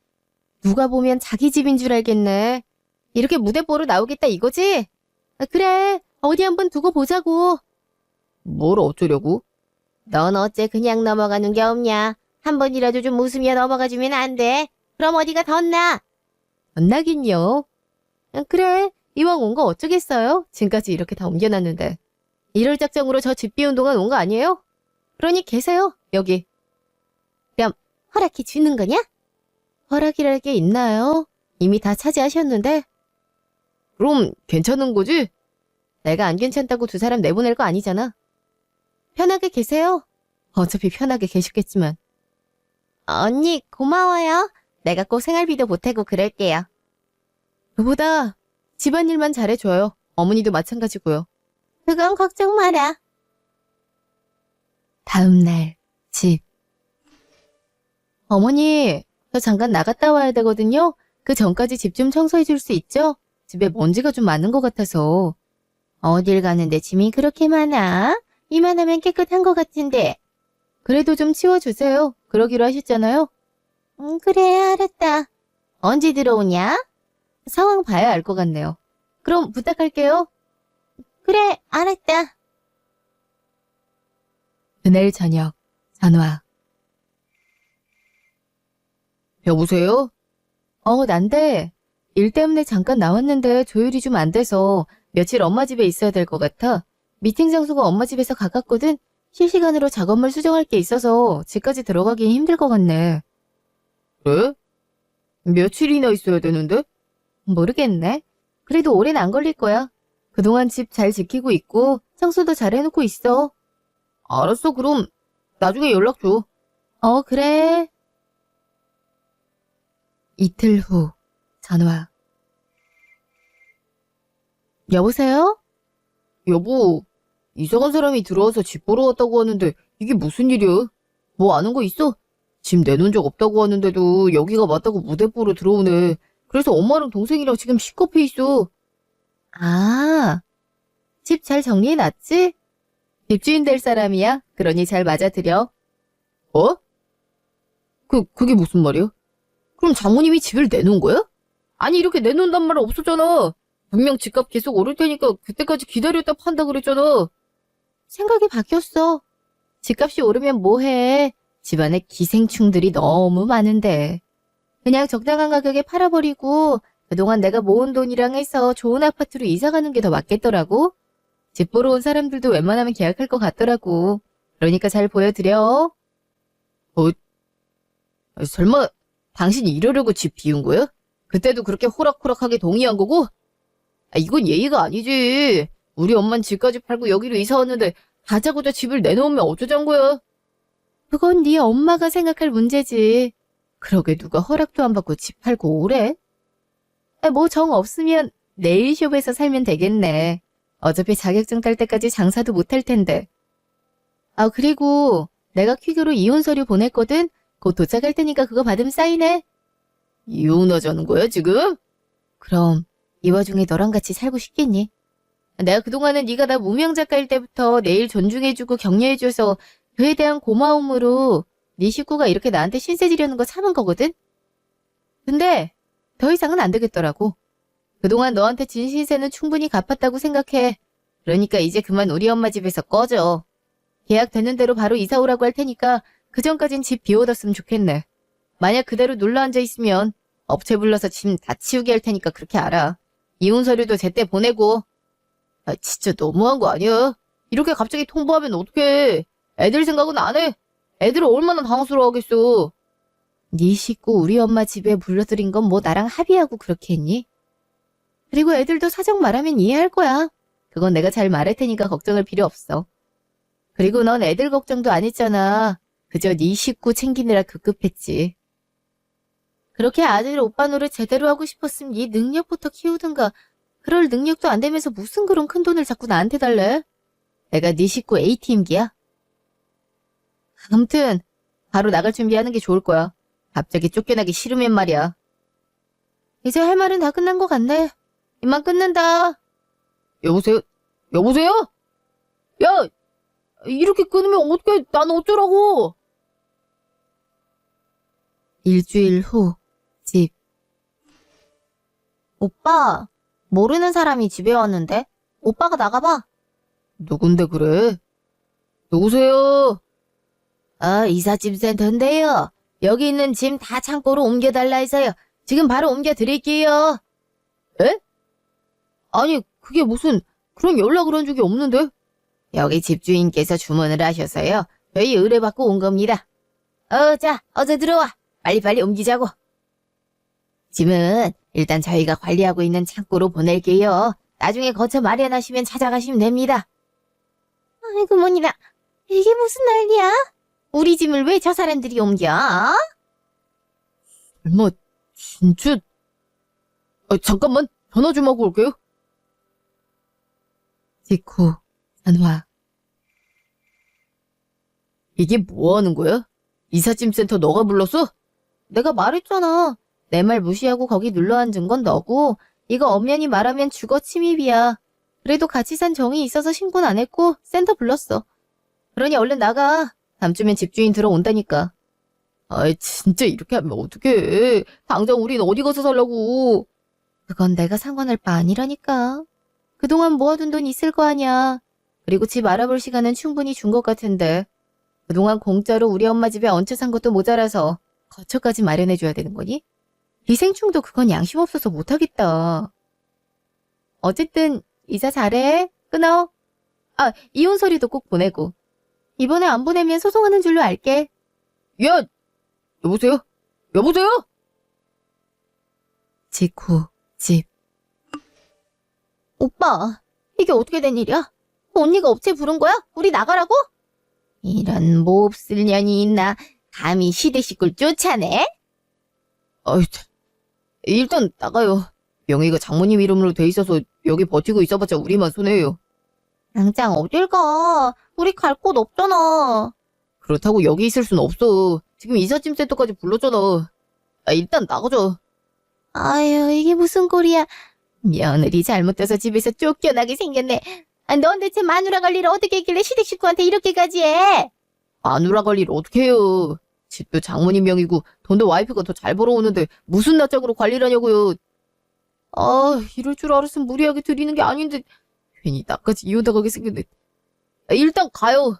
[SPEAKER 2] 누가 보면 자기 집인 줄 알겠네. 이렇게 무대뽀로 나오겠다 이거지? 그래, 어디 한번 두고 보자고. 뭘 어쩌려고?
[SPEAKER 1] 넌 어째 그냥 넘어가는 게 없냐? 한 번이라도 좀 웃으며 넘어가주면 안 돼? 그럼 어디가 덧나?
[SPEAKER 2] 안 나긴요. 그래, 이왕 온 거 어쩌겠어요? 지금까지 이렇게 다 옮겨놨는데. 이럴 작정으로 저 집 비운 동안 온 거 아니에요? 그러니 계세요, 여기.
[SPEAKER 1] 그럼 허락해 주는 거냐?
[SPEAKER 2] 허락이랄 게 있나요? 이미 다 차지하셨는데. 그럼 괜찮은 거지? 내가 안 괜찮다고 두 사람 내보낼 거 아니잖아. 편하게 계세요. 어차피 편하게 계시겠지만.
[SPEAKER 1] 언니 고마워요. 내가 꼭 생활비도 보태고 그럴게요.
[SPEAKER 2] 그보다 집안일만 잘해줘요. 어머니도 마찬가지고요.
[SPEAKER 1] 그건 걱정 마라.
[SPEAKER 2] 다음 날 집. 어머니, 저 잠깐 나갔다 와야 되거든요. 그 전까지 집 좀 청소해 줄 수 있죠? 집에 먼지가 좀 많은 것 같아서.
[SPEAKER 1] 어딜 가는데 짐이 그렇게 많아? 이만하면 깨끗한 것 같은데.
[SPEAKER 2] 그래도 좀 치워주세요. 그러기로 하셨잖아요.
[SPEAKER 1] 그래, 알았다. 언제 들어오냐?
[SPEAKER 2] 상황 봐야 알 것 같네요. 그럼 부탁할게요.
[SPEAKER 1] 그래, 알았다.
[SPEAKER 2] 그날 저녁, 전화. 여보세요? 난데. 일 때문에 잠깐 나왔는데 조율이 좀 안 돼서 며칠 엄마 집에 있어야 될 것 같아. 미팅 장소가 엄마 집에서 가깝거든? 실시간으로 작업물 수정할 게 있어서 집까지 들어가긴 힘들 것 같네. 그래? 며칠이나 있어야 되는데? 모르겠네. 그래도 오래는 안 걸릴 거야. 그동안 집 잘 지키고 있고 청소도 잘 해놓고 있어. 알았어, 그럼 나중에 연락 줘. 그래. 이틀 후 전화. 여보세요? 여보, 이사간 사람이 들어와서 집 보러 왔다고 하는데 이게 무슨 일이야? 뭐 아는 거 있어? 집 내놓은 적 없다고 하는데도 여기가 맞다고 무대뽀로 들어오네. 그래서 엄마랑 동생이랑 지금 시겁해 있어. 아, 집 잘 정리해놨지? 집주인 될 사람이야. 그러니 잘 맞아들여. 어? 그게 무슨 말이야? 그럼 장모님이 집을 내놓은 거야? 아니, 이렇게 내놓는단 말 없었잖아. 분명 집값 계속 오를 테니까 그때까지 기다렸다 판다 그랬잖아. 생각이 바뀌었어. 집값이 오르면 뭐해. 집안에 기생충들이 너무 많은데. 그냥 적당한 가격에 팔아버리고 그동안 내가 모은 돈이랑 해서 좋은 아파트로 이사가는 게 더 맞겠더라고. 집 보러 온 사람들도 웬만하면 계약할 것 같더라고. 그러니까 잘 보여드려. 설마 당신이 이러려고 집 비운 거야? 그때도 그렇게 호락호락하게 동의한 거고? 이건 예의가 아니지. 우리 엄만 집까지 팔고 여기로 이사 왔는데 다자고자 집을 내놓으면 어쩌자는 거야? 그건 네 엄마가 생각할 문제지. 그러게 누가 허락도 안 받고 집 팔고 오래? 뭐 정 없으면 네일숍에서 살면 되겠네. 어차피 자격증 딸 때까지 장사도 못할 텐데. 그리고 내가 퀵으로 이혼 서류 보냈거든? 곧 도착할 테니까 그거 받으면 사인해. 이혼하자는 거야 지금? 그럼 이 와중에 너랑 같이 살고 싶겠니? 내가 그동안은 네가 나 무명 작가일 때부터 내일 존중해주고 격려해줘서 그에 대한 고마움으로 네 식구가 이렇게 나한테 신세 지려는 거 참은 거거든? 근데 더 이상은 안 되겠더라고. 그동안 너한테 진 신세는 충분히 갚았다고 생각해. 그러니까 이제 그만 우리 엄마 집에서 꺼져. 계약되는 대로 바로 이사 오라고 할 테니까 그 전까진 집 비워뒀으면 좋겠네. 만약 그대로 눌러 앉아 있으면 업체 불러서 짐 다 치우게 할 테니까 그렇게 알아. 이혼 서류도 제때 보내고. 아, 진짜 너무한 거 아니야? 이렇게 갑자기 통보하면 어떡해. 애들 생각은 안 해. 애들은 얼마나 당황스러워하겠어. 네 식구 우리 엄마 집에 불러들인 건 뭐 나랑 합의하고 그렇게 했니? 그리고 애들도 사정 말하면 이해할 거야. 그건 내가 잘 말할 테니까 걱정할 필요 없어. 그리고 넌 애들 걱정도 안 했잖아. 그저 네 식구 챙기느라 급급했지. 그렇게 아들 오빠 노릇 제대로 하고 싶었으면 네 능력부터 키우든가. 그럴 능력도 안 되면서 무슨 그런 큰 돈을 자꾸 나한테 달래? 내가 네 식구 A팀기야? 아무튼 바로 나갈 준비하는 게 좋을 거야. 갑자기 쫓겨나기 싫으면 말이야. 이제 할 말은 다 끝난 것 같네. 이만 끊는다. 여보세요? 여보세요? 야! 이렇게 끊으면 어떡해? 난 어쩌라고? 일주일 후, 집.
[SPEAKER 1] 오빠, 모르는 사람이 집에 왔는데? 오빠가 나가봐.
[SPEAKER 2] 누군데 그래? 누구세요? 이삿짐 센터인데요. 여기 있는 짐 다 창고로 옮겨달라 해서요. 지금 바로 옮겨드릴게요. 에? 아니, 그게 무슨, 그런 연락을 한 적이 없는데? 여기 집주인께서 주문을 하셔서요. 저희 의뢰받고 온 겁니다. 자, 어서 들어와. 빨리빨리 옮기자고. 짐은 일단 저희가 관리하고 있는 창고로 보낼게요. 나중에 거처 마련하시면 찾아가시면 됩니다.
[SPEAKER 1] 아이고, 뭐니나. 이게 무슨 난리야? 우리 짐을 왜 저 사람들이 옮겨?
[SPEAKER 2] 설마, 진짜? 잠깐만, 전화 좀 하고 올게요. 직후, 전화. 이게 뭐 하는 거야? 이삿짐 센터 너가 불렀어? 내가 말했잖아. 내 말 무시하고 거기 눌러 앉은 건 너고, 이거 엄연히 말하면 주거 침입이야. 그래도 같이 산 정이 있어서 신고는 안 했고, 센터 불렀어. 그러니 얼른 나가. 다음주면 집주인 들어온다니까. 아이, 진짜 이렇게 하면 어떡해. 당장 우린 어디 가서 살라고. 그건 내가 상관할 바 아니라니까. 그동안 모아둔 돈 있을 거 아니야. 그리고 집 알아볼 시간은 충분히 준 것 같은데. 그동안 공짜로 우리 엄마 집에 얹혀 산 것도 모자라서 거처까지 마련해줘야 되는 거니? 기생충도 그건 양심 없어서 못하겠다. 어쨌든 이사 잘해. 끊어. 이혼 서류도 꼭 보내고. 이번에 안 보내면 소송하는 줄로 알게. 야! 여보세요? 여보세요? 직후, 집.
[SPEAKER 1] 오빠, 이게 어떻게 된 일이야? 언니가 업체 부른 거야? 우리 나가라고?
[SPEAKER 2] 이런 몹쓸 년이 있나. 감히 시대 식구를 쫓아내? 아이, 참. 일단 나가요. 명의가 장모님 이름으로 돼 있어서 여기 버티고 있어봤자 우리만 손해요.
[SPEAKER 1] 당장 어딜 가? 우리 갈 곳 없잖아.
[SPEAKER 2] 그렇다고 여기 있을 순 없어. 지금 이삿짐 센터까지 불렀잖아. 일단 나가자.
[SPEAKER 1] 아유, 이게 무슨 꼴이야.
[SPEAKER 2] 며느리 잘못돼서 집에서 쫓겨나게 생겼네.
[SPEAKER 1] 넌 대체 마누라 관리를 어떻게 했길래 시댁 식구한테 이렇게까지 해?
[SPEAKER 2] 마누라 관리를 어떻게 해요. 집도 장모님 명이고 돈도 와이프가 더 잘 벌어오는데 무슨 낯짝으로 관리를 하냐고요. 이럴 줄 알았으면 무리하게 드리는 게 아닌데 괜히 나까지 이혼당하게 생겼네. 일단 가요.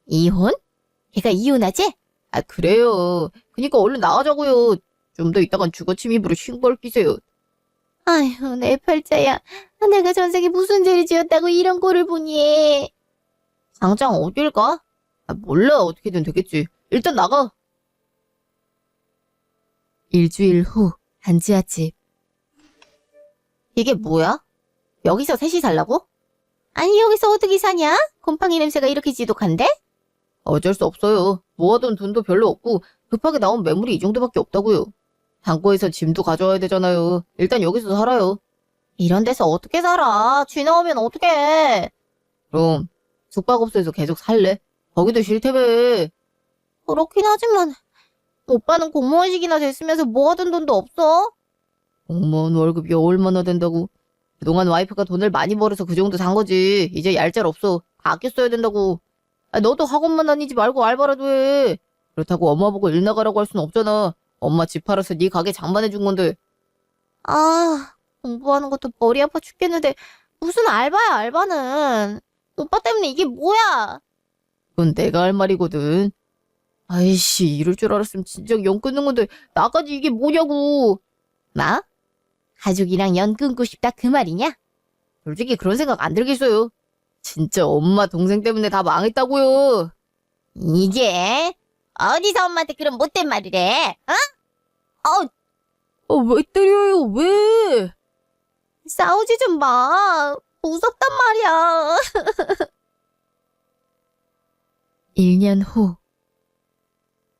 [SPEAKER 1] 이혼? 걔가 이혼하지?
[SPEAKER 2] 그래요. 그니까 얼른 나가자고요. 좀 더 있다간 주거 침입으로 신고할 끼세요.
[SPEAKER 1] 아휴, 내 팔자야. 내가 전생에 무슨 죄를 지었다고 이런 꼴을 보니. 당장 어딜 가?
[SPEAKER 2] 몰라. 어떻게든 되겠지. 일단 나가. 일주일 후, 한지아집.
[SPEAKER 1] 이게 뭐야? 여기서 셋이 살라고? 아니, 여기서 어떻게 사냐? 곰팡이 냄새가 이렇게 지독한데?
[SPEAKER 2] 어쩔 수 없어요. 모아둔 돈도 별로 없고 급하게 나온 매물이 이 정도밖에 없다고요. 창고에서 짐도 가져와야 되잖아요. 일단 여기서 살아요.
[SPEAKER 1] 이런 데서 어떻게 살아? 쥐 나오면 어떡해?
[SPEAKER 2] 그럼 숙박업소에서 계속 살래? 거기도 싫다며.
[SPEAKER 1] 그렇긴 하지만 오빠는 공무원직이나 됐으면서 모아둔 돈도 없어?
[SPEAKER 2] 공무원 월급이 얼마나 된다고. 그동안 와이프가 돈을 많이 벌어서 그 정도 산 거지. 이제 얄짤 없어. 다 아껴 써야 된다고. 너도 학원만 다니지 말고 알바라도 해. 그렇다고 엄마 보고 일 나가라고 할 순 없잖아. 엄마 집 팔아서 네 가게 장만해 준 건데.
[SPEAKER 1] 공부하는 것도 머리 아파 죽겠는데 무슨 알바야, 알바는. 오빠 때문에 이게 뭐야?
[SPEAKER 2] 그건 내가 할 말이거든. 아이씨, 이럴 줄 알았으면 진작 연 끊는 건데, 나까지 이게 뭐냐고.
[SPEAKER 1] 뭐? 가족이랑 연 끊고 싶다 그 말이냐?
[SPEAKER 2] 솔직히 그런 생각 안 들겠어요. 진짜 엄마 동생 때문에 다 망했다고요.
[SPEAKER 1] 이게 어디서 엄마한테 그런 못된 말을 해?
[SPEAKER 2] 왜 때려요? 왜?
[SPEAKER 1] 싸우지 좀 마. 무섭단 말이야.
[SPEAKER 2] 1년 후.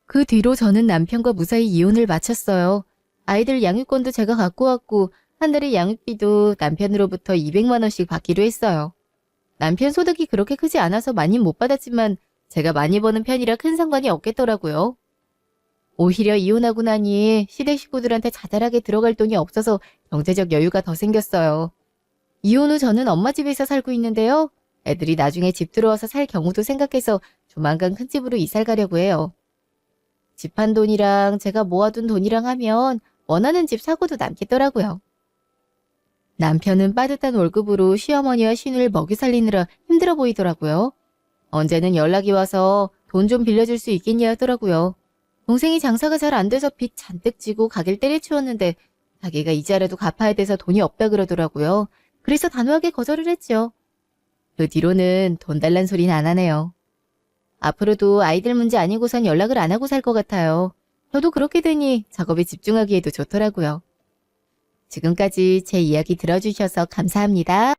[SPEAKER 2] 그 뒤로 저는 남편과 무사히 이혼을 마쳤어요. 아이들 양육권도 제가 갖고 왔고 한 달에 양육비도 남편으로부터 200만 원씩 받기로 했어요. 남편 소득이 그렇게 크지 않아서 많이 못 받았지만 제가 많이 버는 편이라 큰 상관이 없겠더라고요. 오히려 이혼하고 나니 시댁 식구들한테 자잘하게 들어갈 돈이 없어서 경제적 여유가 더 생겼어요. 이혼 후 저는 엄마 집에서 살고 있는데요. 애들이 나중에 집 들어와서 살 경우도 생각해서 조만간 큰 집으로 이사를 가려고 해요. 집 한 돈이랑 제가 모아둔 돈이랑 하면 원하는 집 사고도 남겠더라고요. 남편은 빠듯한 월급으로 시어머니와 시누이를 먹이 살리느라 힘들어 보이더라고요. 언제는 연락이 와서 돈 좀 빌려줄 수 있겠냐 하더라고요. 동생이 장사가 잘 안 돼서 빚 잔뜩 지고 가게를 때려치웠는데 자기가 이자라도 갚아야 돼서 돈이 없다 그러더라고요. 그래서 단호하게 거절을 했죠. 그 뒤로는 돈 달란 소리는 안 하네요. 앞으로도 아이들 문제 아니고선 연락을 안 하고 살 것 같아요. 저도 그렇게 되니 작업에 집중하기에도 좋더라고요. 지금까지 제 이야기 들어주셔서 감사합니다.